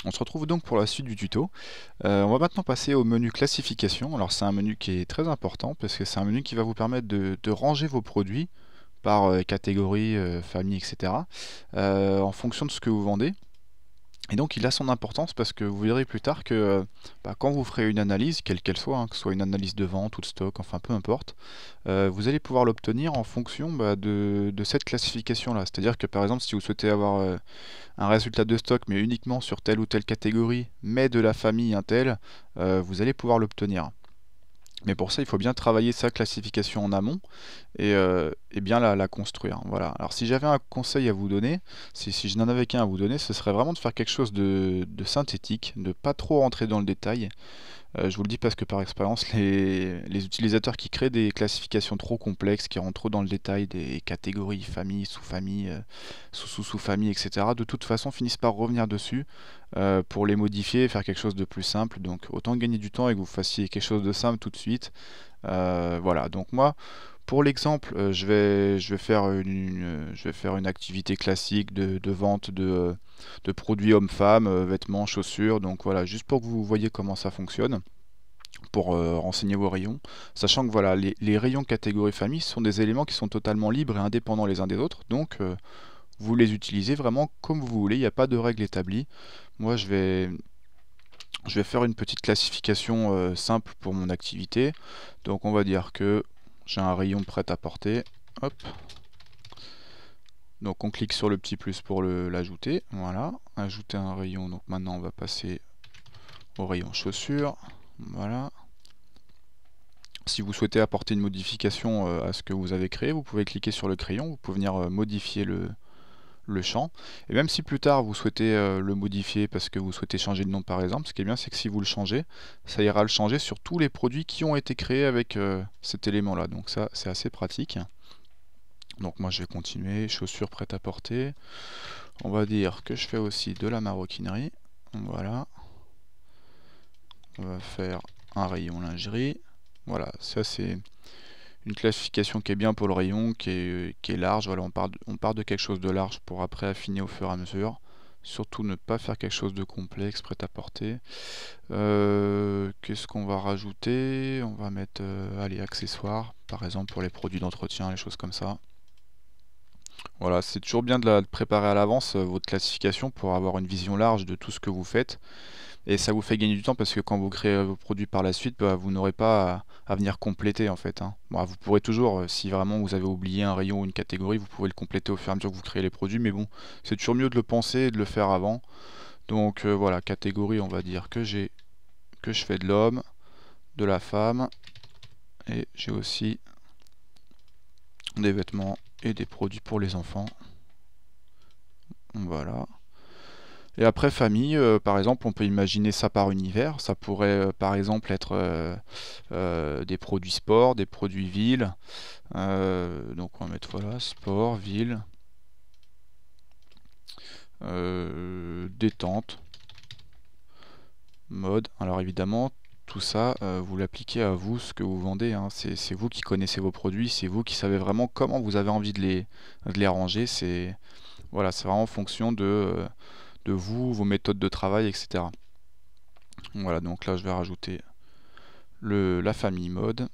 On se retrouve donc pour la suite du tuto. On va maintenant passer au menu classification. Alors c'est un menu qui est très important parce que c'est un menu qui va vous permettre de ranger vos produits par catégorie, famille, etc. En fonction de ce que vous vendez. Et donc il a son importance parce que vous verrez plus tard que quand vous ferez une analyse, quelle qu'elle soit, hein, que ce soit une analyse de vente ou de stock, enfin peu importe, vous allez pouvoir l'obtenir en fonction de cette classification-là. C'est-à-dire que par exemple si vous souhaitez avoir un résultat de stock mais uniquement sur telle ou telle catégorie, mais de la famille Intel, vous allez pouvoir l'obtenir. Mais pour ça, il faut bien travailler sa classification en amont et bien la construire. Voilà. Alors si j'avais un conseil à vous donner, si je n'en avais qu'un à vous donner, ce serait vraiment de faire quelque chose de synthétique, de pas trop rentrer dans le détail. Je vous le dis parce que par expérience, les utilisateurs qui créent des classifications trop complexes, qui rentrent trop dans le détail des catégories, familles, sous-familles, sous-sous-sous-familles, etc., de toute façon finissent par revenir dessus pour les modifier et faire quelque chose de plus simple. Donc autant gagner du temps et que vous fassiez quelque chose de simple tout de suite. Voilà, donc moi, pour l'exemple, je vais faire une activité classique de vente de produits hommes-femmes, vêtements, chaussures. Donc voilà, juste pour que vous voyez comment ça fonctionne, pour renseigner vos rayons. Sachant que voilà, les rayons catégorie famille sont des éléments qui sont totalement libres et indépendants les uns des autres. Donc vous les utilisez vraiment comme vous voulez, il n'y a pas de règle établie. Moi, je vais faire une petite classification simple pour mon activité. Donc on va dire que j'ai un rayon prêt à porter. Hop. Donc on clique sur le petit plus pour l'ajouter. Voilà. Ajouter un rayon. Donc maintenant on va passer au rayon chaussures. Voilà. Si vous souhaitez apporter une modification à ce que vous avez créé, vous pouvez cliquer sur le crayon. Vous pouvez venir modifier le champ. Et même si plus tard vous souhaitez le modifier parce que vous souhaitez changer de nom par exemple, ce qui est bien c'est que si vous le changez, ça ira le changer sur tous les produits qui ont été créés avec cet élément là. Donc ça c'est assez pratique. Donc moi je vais continuer, chaussures prêtes à porter. On va dire que je fais aussi de la maroquinerie. Voilà. On va faire un rayon lingerie. Voilà, ça c'est une classification qui est bien pour le rayon, qui est large. Voilà, on part de quelque chose de large pour après affiner au fur et à mesure. Surtout ne pas faire quelque chose de complexe, prêt à porter. Qu'est-ce qu'on va rajouter? On va mettre allez, accessoires, par exemple pour les produits d'entretien, les choses comme ça. Voilà, c'est toujours bien de préparer à l'avance votre classification pour avoir une vision large de tout ce que vous faites. Et ça vous fait gagner du temps parce que quand vous créez vos produits par la suite, vous n'aurez pas à venir compléter en fait, hein. Bon, vous pourrez toujours, si vraiment vous avez oublié un rayon ou une catégorie, vous pouvez le compléter au fur et à mesure que vous créez les produits, mais bon, c'est toujours mieux de le penser et de le faire avant. Donc voilà, catégorie, on va dire que je fais de l'homme, de la femme, et j'ai aussi des vêtements et des produits pour les enfants. Voilà. Et après famille, par exemple, on peut imaginer ça par univers. Ça pourrait par exemple être des produits sport, des produits ville. Donc on va mettre voilà, sport, ville, détente, mode. Alors évidemment, tout ça, vous l'appliquez à vous, ce que vous vendez, hein. C'est vous qui connaissez vos produits, c'est vous qui savez vraiment comment vous avez envie de les ranger. Voilà, c'est vraiment en fonction de vous, vos méthodes de travail, etc. Voilà, donc là je vais rajouter la famille mode.